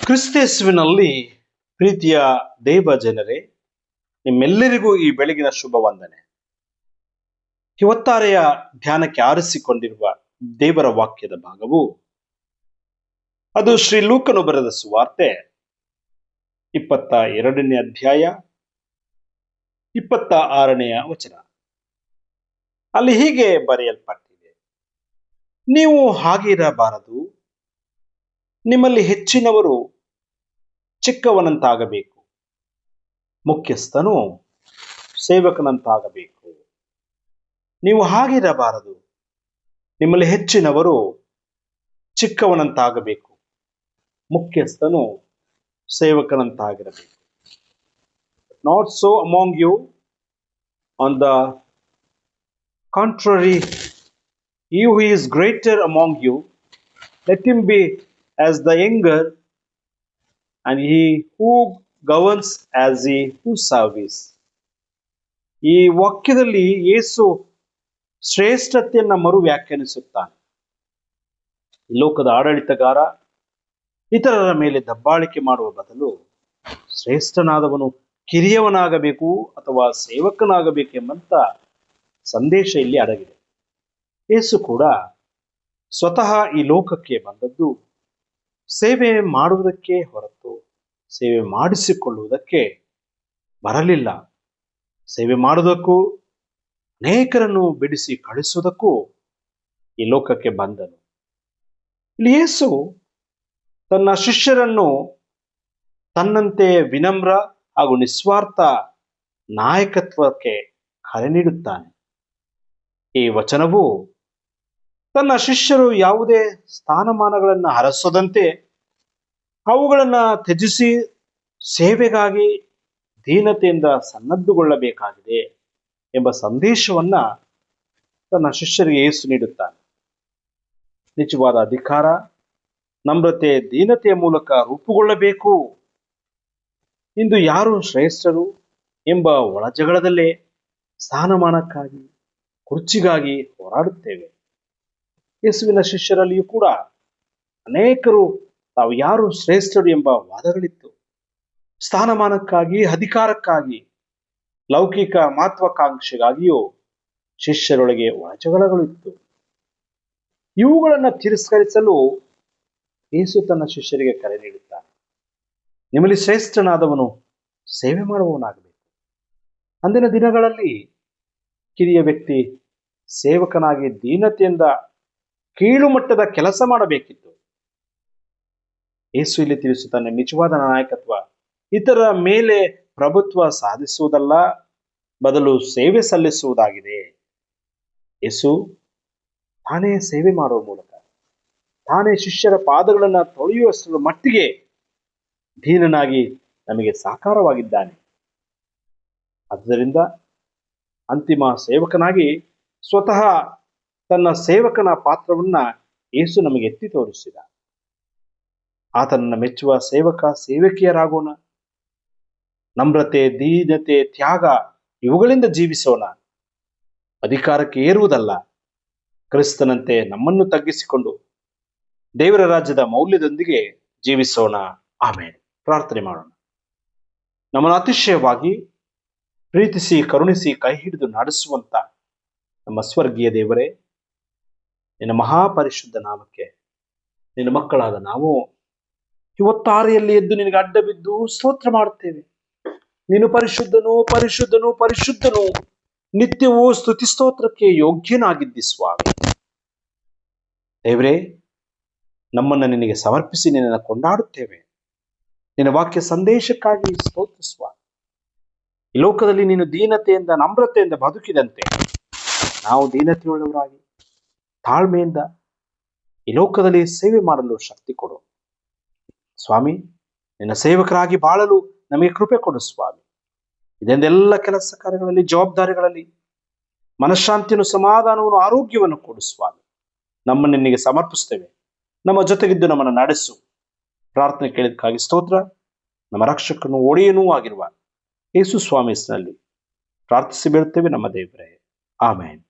ಕ್ರಿಸ್ತೇಸುವಿನಲ್ಲಿ ಪ್ರೀತಿಯ ದೇವ ಜನರೇ, ನಿಮ್ಮೆಲ್ಲರಿಗೂ ಈ ಬೆಳಗಿನ ಶುಭ ವಂದನೆ. ಇವತ್ತಾರೆಯ ಧ್ಯಾನಕ್ಕೆ ಆರಿಸಿಕೊಂಡಿರುವ ದೇವರ ವಾಕ್ಯದ ಭಾಗವು ಅದು ಶ್ರೀ ಲೂಕನು ಬರೆದ ಸುವಾರ್ತೆ 22ನೇ ಅಧ್ಯಾಯ 26ನೇ ವಚನ. ಅಲ್ಲಿ ಹೀಗೆ ಬರೆಯಲ್ಪಟ್ಟಿದೆ: ನೀವು ಹಾಗಿರಬಾರದು, ನಿಮ್ಮಲ್ಲಿ ಹೆಚ್ಚಿನವರು ಚಿಕ್ಕವನಂತಾಗಬೇಕು, ಮುಖ್ಯಸ್ಥನು ಸೇವಕನಂತಾಗಬೇಕು. ನೀವು ಹಾಗಿರಬಾರದು, ನಿಮ್ಮಲ್ಲಿ ಹೆಚ್ಚಿನವರು ಚಿಕ್ಕವನಂತಾಗಬೇಕು, ಮುಖ್ಯಸ್ಥನು ಸೇವಕನಂತಾಗಿರಬೇಕು. Not so among you. On the contrary, he who is greater among you, let him be as the younger, and he who governs as he who serves. ಈ ವಾಕ್ಯದಲ್ಲಿ ಯೇಸು ಶ್ರೇಷ್ಠತೆಯನ್ನ ಮರು ವ್ಯಾಖ್ಯಾನಿಸುತ್ತಾನೆ. ಲೋಕದ ಆಡಳಿತಗಾರ ಇತರರ ಮೇಲೆ ದಬ್ಬಾಳಿಕೆ ಮಾಡುವ ಬದಲು ಶ್ರೇಷ್ಠನಾದವನು ಕಿರಿಯವನಾಗಬೇಕು ಅಥವಾ ಸೇವಕನಾಗಬೇಕೆಂಬಂತ ಸಂದೇಶ ಇಲ್ಲಿ ಅಡಗಿದೆ. ಯೇಸು ಕೂಡ ಸ್ವತಃ ಈ ಲೋಕಕ್ಕೆ ಬಂದದ್ದು ಸೇವೆ ಮಾಡುವುದಕ್ಕೆ ಹೊರತು ಸೇವೆ ಮಾಡಿಸಿಕೊಳ್ಳುವುದಕ್ಕೆ ಬರಲಿಲ್ಲ. ಸೇವೆ ಮಾಡುವುದಕ್ಕೂ ಅನೇಕರನ್ನು ಬಿಡಿಸಿ ಕಳಿಸುವುದಕ್ಕೂ ಈ ಲೋಕಕ್ಕೆ ಬಂದನು. ಇಲ್ಲಿ ಯೇಸು ತನ್ನ ಶಿಷ್ಯರನ್ನು ತನ್ನಂತೆ ವಿನಮ್ರ ಹಾಗೂ ನಿಸ್ವಾರ್ಥ ನಾಯಕತ್ವಕ್ಕೆ ಕರೆ ನೀಡುತ್ತಾನೆ. ಈ ವಚನವು ತನ್ನ ಶಿಷ್ಯರು ಯಾವುದೇ ಸ್ಥಾನಮಾನಗಳನ್ನು ಹರಸದಂತೆ ಅವುಗಳನ್ನು ತ್ಯಜಿಸಿ ಸೇವೆಗಾಗಿ ದೀನತೆಯಿಂದ ಸನ್ನದ್ಧಗೊಳ್ಳಬೇಕಾಗಿದೆ ಎಂಬ ಸಂದೇಶವನ್ನ ತನ್ನ ಶಿಷ್ಯರಿಗೆ ಯೇಸು ನೀಡುತ್ತಾನೆ. ನಿಜವಾದ ಅಧಿಕಾರ, ನಮ್ರತೆ, ದೀನತೆಯ ಮೂಲಕ ರೂಪುಗೊಳ್ಳಬೇಕು. ಇಂದು ಯಾರು ಶ್ರೇಷ್ಠರು ಎಂಬ ಒಳಜಗಳದಲ್ಲೇ ಸ್ಥಾನಮಾನಕ್ಕಾಗಿ, ಕುರ್ಚಿಗಾಗಿ ಹೋರಾಡುತ್ತೇವೆ. ಯೇಸುವಿನ ಶಿಷ್ಯರಲ್ಲಿಯೂ ಕೂಡ ಅನೇಕರು ತಾವು ಯಾರು ಶ್ರೇಷ್ಠರು ಎಂಬ ವಾದಗಳಿತ್ತು. ಸ್ಥಾನಮಾನಕ್ಕಾಗಿ, ಅಧಿಕಾರಕ್ಕಾಗಿ, ಲೌಕಿಕ ಮಹತ್ವಾಕಾಂಕ್ಷೆಗಾಗಿಯೂ ಶಿಷ್ಯರೊಳಗೆ ಒಳಜಗಳಗಳಿತ್ತು. ಇವುಗಳನ್ನು ತಿರಸ್ಕರಿಸಲು ಯೇಸು ತನ್ನ ಶಿಷ್ಯರಿಗೆ ಕರೆ ನೀಡುತ್ತಾನೆ. ನಿಮ್ಮಲ್ಲಿ ಶ್ರೇಷ್ಠನಾದವನು ಸೇವೆ ಮಾಡುವವನಾಗಬೇಕು. ಅಂದಿನ ದಿನಗಳಲ್ಲಿ ಕಿರಿಯ ವ್ಯಕ್ತಿ ಸೇವಕನಾಗಿ ದೀನತೆಯಿಂದ ಕೀಳು ಮಟ್ಟದ ಕೆಲಸ ಮಾಡಬೇಕಿತ್ತು. ಯೇಸು ಇಲ್ಲಿ ತಿಳಿಸುತ್ತಾನೆ, ನಿಜವಾದ ನಾಯಕತ್ವ ಇತರ ಮೇಲೆ ಪ್ರಭುತ್ವ ಸಾಧಿಸುವುದಲ್ಲ, ಬದಲು ಸೇವೆ ಸಲ್ಲಿಸುವುದಾಗಿದೆ. ಯೇಸು ತಾನೇ ಸೇವೆ ಮಾಡುವ ಮೂಲಕ, ತಾನೇ ಶಿಷ್ಯರ ಪಾದಗಳನ್ನು ತೊಳೆಯುವಷ್ಟರ ಮಟ್ಟಿಗೆ ದೀನನಾಗಿ ನಮಗೆ ಸಾಕಾರವಾಗಿದ್ದಾನೆ. ಆದ್ದರಿಂದ ಅಂತಿಮ ಸೇವಕನಾಗಿ ಸ್ವತಃ ತನ್ನ ಸೇವಕನ ಪಾತ್ರವನ್ನ ಯೇಸು ನಮಗೆ ಎತ್ತಿ ತೋರಿಸಿದ. ಆತನನ್ನು ಮೆಚ್ಚುವ ಸೇವಕ ಸೇವಕಿಯರಾಗೋಣ. ನಮ್ರತೆ, ದೀನತೆ, ತ್ಯಾಗ ಇವುಗಳಿಂದ ಜೀವಿಸೋಣ. ಅಧಿಕಾರಕ್ಕೆ ಏರುವುದಲ್ಲ, ಕ್ರಿಸ್ತನಂತೆ ನಮ್ಮನ್ನು ತಗ್ಗಿಸಿಕೊಂಡು ದೇವರ ರಾಜ್ಯದ ಮೌಲ್ಯದೊಂದಿಗೆ ಜೀವಿಸೋಣ. ಆಮೇಲೆ ಪ್ರಾರ್ಥನೆ ಮಾಡೋಣ. ನಮ್ಮನ್ನು ಅತಿಶಯವಾಗಿ ಪ್ರೀತಿಸಿ, ಕರುಣಿಸಿ, ಕೈ ಹಿಡಿದು ನಡೆಸುವಂತ ನಮ್ಮ ಸ್ವರ್ಗೀಯ ದೇವರೇ, ನಿನ್ನ ಮಹಾಪರಿಶುದ್ಧ ನಾಮಕ್ಕೆ ನಿನ್ನ ಮಕ್ಕಳಾದ ನಾವು ಇವತ್ತಾರೆಯಲ್ಲಿ ಎದ್ದು ನಿನಗೆ ಅಡ್ಡ ಬಿದ್ದು ಸ್ತೋತ್ರ ಮಾಡುತ್ತೇವೆ. ನೀನು ಪರಿಶುದ್ಧನು, ಪರಿಶುದ್ಧನು, ಪರಿಶುದ್ಧನು, ನಿತ್ಯವೂ ಸ್ತುತಿ ಸ್ತೋತ್ರಕ್ಕೆ ಯೋಗ್ಯನಾಗಿದ್ದಿ ಸ್ವಾಮಿ. ದೇವರೇ, ನಮ್ಮನ್ನು ನಿನಗೆ ಸಮರ್ಪಿಸಿ ನಿನ್ನನ್ನು ಕೊಂಡಾಡುತ್ತೇವೆ. ನಿನ್ನ ವಾಕ್ಯ ಸಂದೇಶಕ್ಕಾಗಿ ಸ್ತೋತ್ರ ಸ್ವಾಮಿ. ಈ ಲೋಕದಲ್ಲಿ ನೀನು ದೀನತೆಯಿಂದ, ನಮ್ರತೆಯಿಂದ ಬದುಕಿದಂತೆ ನಾವು ದೀನತೆಯುಳ್ಳವರಾಗಿ ತಾಳ್ಮೆಯಿಂದ ಈ ಲೋಕದಲ್ಲಿ ಸೇವೆ ಮಾಡಲು ಶಕ್ತಿ ಕೊಡು ಸ್ವಾಮಿ. ನಿನ್ನ ಸೇವಕರಾಗಿ ಬಾಳಲು ನಮಗೆ ಕೃಪೆ ಕೊಡು ಸ್ವಾಮಿ. ಇದೆಲ್ಲ ಕೆಲಸ ಕಾರ್ಯಗಳಲ್ಲಿ, ಜವಾಬ್ದಾರಿಗಳಲ್ಲಿ ಮನಃಶಾಂತಿಯನ್ನು, ಸಮಾಧಾನವನ್ನು, ಆರೋಗ್ಯವನ್ನು ಕೊಡು ಸ್ವಾಮಿ. ನಮ್ಮನ್ನು ನಿನಗೆ ಸಮರ್ಪಿಸ್ತೇವೆ. ನಮ್ಮ ಜೊತೆಗಿದ್ದು ನಮ್ಮನ್ನು ನಡೆಸು. ಪ್ರಾರ್ಥನೆ ಕೇಳಿದಕ್ಕಾಗಿ ಸ್ತೋತ್ರ. ನಮ್ಮ ರಕ್ಷಕನು, ಒಡೆಯನೂ ಆಗಿರುವ ಯೇಸು ಸ್ವಾಮಿ ಹೆಸರಿನಲ್ಲಿ ಪ್ರಾರ್ಥಿಸಿ ಬೇಡುತ್ತೇವೆ ನಮ್ಮ ದೇವರೇ. ಆಮೇನ್.